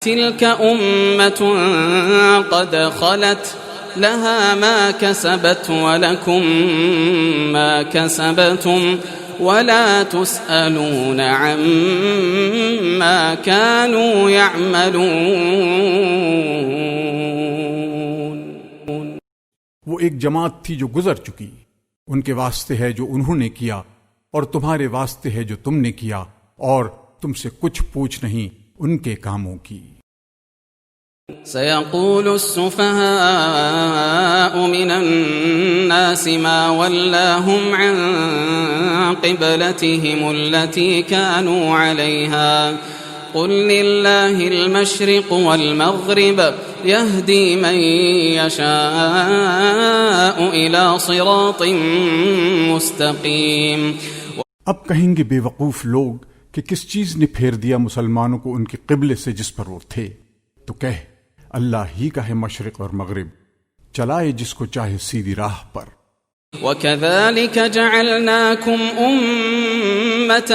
تلك أمة قد خلت لها ما كسبت ولكم ما كسبتم ولا تسألون عما كانوا يعملون. وہ ایک جماعت تھی جو گزر چکی، ان کے واسطے ہے جو انہوں نے کیا اور تمہارے واسطے ہے جو تم نے کیا، اور تم سے کچھ پوچھ نہیں ان کے کاموں کی. سيقول السفهاء من الناس ما ولاهم عن قبلتهم التي كانوا عليها قل لله المشرق والمغرب يهدي من يشاء إلى صراط مستقيم. اب کہیں گے بے وقوف لوگ کہ کس چیز نے پھیر دیا مسلمانوں کو ان کے قبلے سے جس پر وہ تھے، تو کہہ اللہ ہی کا ہے مشرق اور مغرب، چلائے جس کو چاہے سیدھی راہ پر. وَكَذَلِكَ جَعَلْنَاكُمْ أُمَّةً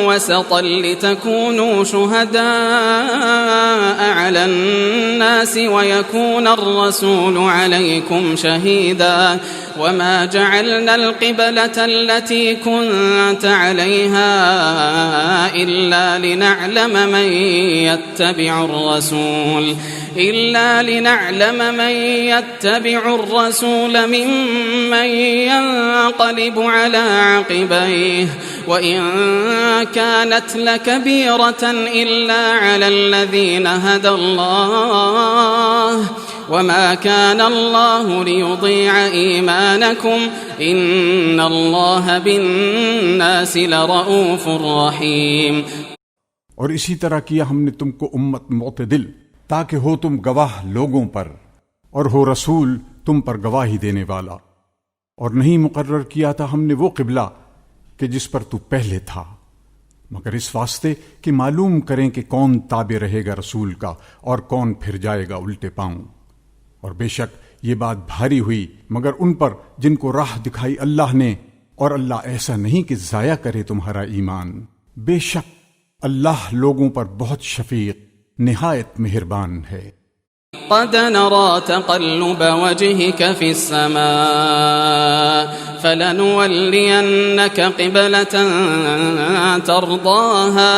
وَسَطًا لِتَكُونُوا شُهَدَاءَ عَلَى النَّاسِ وَيَكُونَ الرَّسُولُ عَلَيْكُمْ شَهِيدًا وَمَا جَعَلْنَا الْقِبْلَةَ الَّتِي كُنْتَ عَلَيْهَا إِلَّا لِنَعْلَمَ مَن يَتَّبِعُ الرَّسُولَ مِمَّن ينقلب على عقبيه وإن كانت لكبيرة إلا على الذين هدى الله وما كان الله ليضيع إيمانكم إن الله بالناس لرؤوف رحيم. اور اسی طرح کیا ہم نے تم کو امت معتدل تاکہ ہو تم گواہ لوگوں پر اور ہو رسول تم پر گواہی دینے والا، اور نہیں مقرر کیا تھا ہم نے وہ قبلہ کہ جس پر تو پہلے تھا، مگر اس واسطے کہ معلوم کریں کہ کون تابع رہے گا رسول کا اور کون پھر جائے گا الٹے پاؤں. اور بے شک یہ بات بھاری ہوئی مگر ان پر جن کو راہ دکھائی اللہ نے، اور اللہ ایسا نہیں کہ ضائع کرے تمہارا ایمان. بے شک اللہ لوگوں پر بہت شفیق نہایت مہربان ہے. قد نرى تقلب وجهك في السماء فلنولينك قبلة ترضاها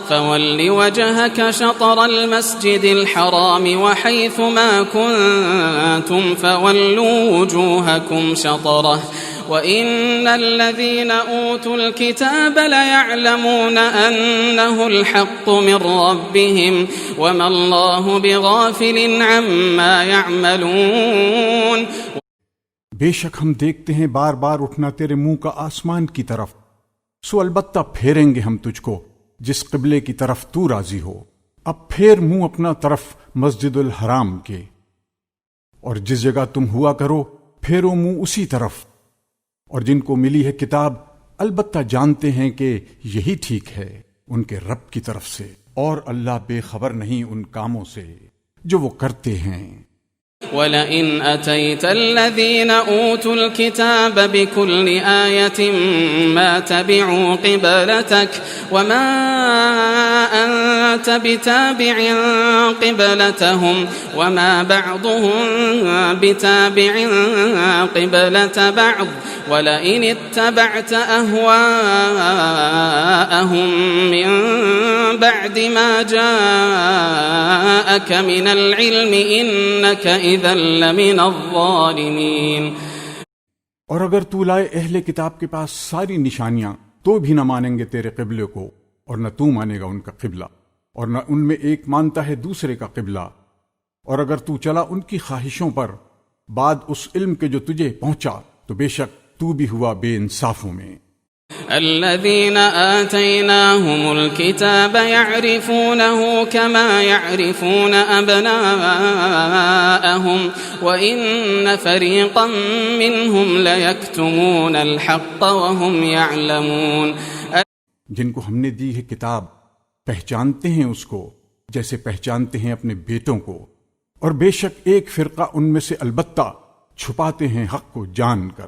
فول وجهك شطر المسجد الحرام وحيث ما كنتم فولوا وجوهكم شطره وَإِنَّ الَّذِينَ أُوتُوا الْكِتَابَ لَيَعْلَمُونَ أَنَّهُ الْحَقُّ مِنْ رَبِّهِمْ وَمَا اللَّهُ بِغَافِلٍ عَمَّا يَعْمَلُونَ. بے شک ہم دیکھتے ہیں بار بار اٹھنا تیرے منہ کا آسمان کی طرف، سو البتہ پھیریں گے ہم تجھ کو جس قبلے کی طرف تو راضی ہو. اب پھیر منہ اپنا طرف مسجد الحرام کے، اور جس جگہ تم ہوا کرو پھیرو منہ اسی طرف. اور جن کو ملی ہے کتاب البتہ جانتے ہیں کہ یہی ٹھیک ہے ان کے رب کی طرف سے، اور اللہ بے خبر نہیں ان کاموں سے جو وہ کرتے ہیں. وَلَئِنْ أَتَيْتَ الَّذِينَ أُوتُوا الْكِتَابَ بِكُلِّ آيَةٍ مَا تَبِعُوا قِبْلَتَكَ وَمَا أَنْتَ بِتَابِعٍ قِبْلَتَهُمْ وَمَا بَعْضُهُمْ بِتَابِعٍ قِبْلَةَ بَعْضٍ وَلَئِنِ اتَّبَعْتَ أَهْوَاءَهُمْ مِنْ بَعْدِ مَا جَاءَكَ مِنَ الْعِلْمِ إِنَّكَ إِذًا لَمِنَ الظَّالِمِينَ. اور اگر تو لائے اہل کتاب کے پاس ساری نشانیاں تو بھی نہ مانیں گے تیرے قبلے کو، اور نہ تو مانے گا ان کا قبلہ، اور نہ ان میں ایک مانتا ہے دوسرے کا قبلہ. اور اگر تو چلا ان کی خواہشوں پر بعد اس علم کے جو تجھے پہنچا تو بے شک تو بھی ہوا بے انصافوں میں. الذين آتيناهم الكتاب يعرفونه كما يعرفون أبناءهم وإن فريقا منهم ليكتمون الحق وهم يعلمون. جن کو ہم نے دی ہے کتاب پہچانتے ہیں اس کو جیسے پہچانتے ہیں اپنے بیٹوں کو، اور بے شک ایک فرقہ ان میں سے البتہ چھپاتے ہیں حق کو جان کر.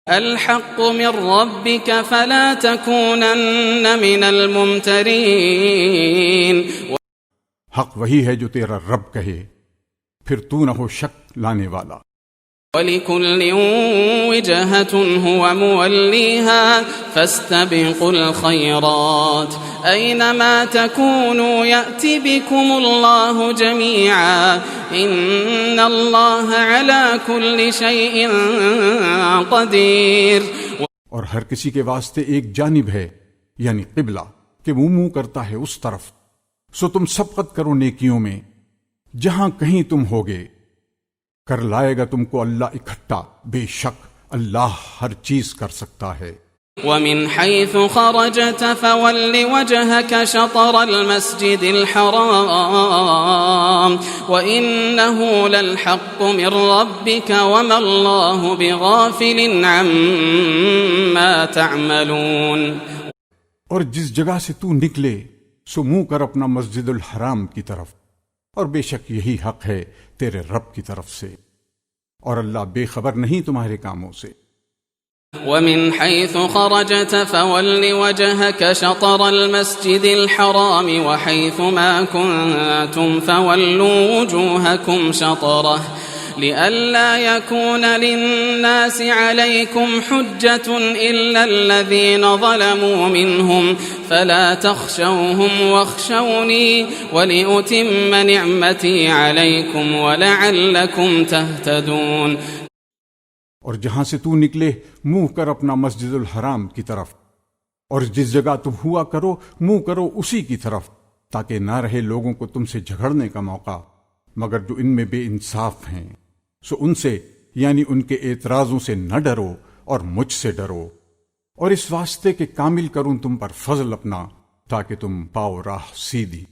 الحق من ربك فلا تكونن من الممترين. حق وہی ہے جو تیرا رب کہے، پھر تو نہ ہو شک لانے والا۔ وَلِكُلٍّ وِجْهَةٌ هُوَ مُوَلِّيهَا فَاسْتَبِقُوا الْخَيْرَاتِ أَيْنَمَا تَكُونُوا يَأْتِ بِكُمُ اللَّهُ جَمِيعًا إِنَّ اللَّهَ عَلَى كُلِّ شَيْءٍ قَدِيرٌ۔ اور ہر کسی کے واسطے ایک جانب ہے، یعنی قبلہ، کہ وہ منہ کرتا ہے اس طرف، سو تم سبقت کرو نیکیوں میں جہاں کہیں تم ہوگے، کر لائے گا تم کو اللہ اکٹھا، بے شک اللہ ہر چیز کر سکتا ہے۔ وَمِنْ حَيْثُ خَرَجْتَ فَوَلِّ وَجْهَكَ شَطْرَ الْمَسْجِدِ الْحَرَامِ وَإِنَّهُ لَلْحَقُّ مِنْ رَبِّكَ وَمَا اللَّهُ بِغَافِلٍ عَمَّا تَعْمَلُونَ۔ اور جس جگہ سے تو نکلے سو منہ کر اپنا مسجد الحرام کی طرف، اور بے شک یہی حق ہے تیرے رب کی طرف سے، اور اللہ بے خبر نہیں تمہارے کاموں سے۔ وَمِنْ حَيْثُ خَرَجْتَ فَوَلِّ وَجْهَكَ شَطْرَ الْمَسْجِدِ الْحَرَامِ وَحَيْثُ مَا كُنْتُمْ فَوَلُّوا وُجُوهَكُمْ شَطْرَهُ لِئَلَّا يَكُونَ لِلنَّاسِ عَلَيْكُمْ حُجَّةٌ إِلَّا الَّذِينَ ظَلَمُوا مِنْهُمْ فَلَا تَخْشَوْهُمْ وَاخْشَوْنِي وَلِأُتِمَّ نِعْمَتِي عَلَيْكُمْ وَلَعَلَّكُمْ تَهْتَدُونَ۔ اور جہاں سے تو نکلے منہ کر اپنا مسجد الحرام کی طرف، اور جس جگہ تم ہوا کرو منہ کرو اسی کی طرف، تاکہ نہ رہے لوگوں کو تم سے جھگڑنے کا موقع مگر جو ان میں بے انصاف ہیں، سو ان سے یعنی ان کے اعتراضوں سے نہ ڈرو اور مجھ سے ڈرو، اور اس واسطے کہ کامل کروں تم پر فضل اپنا تاکہ تم پاؤ راہ سیدھی۔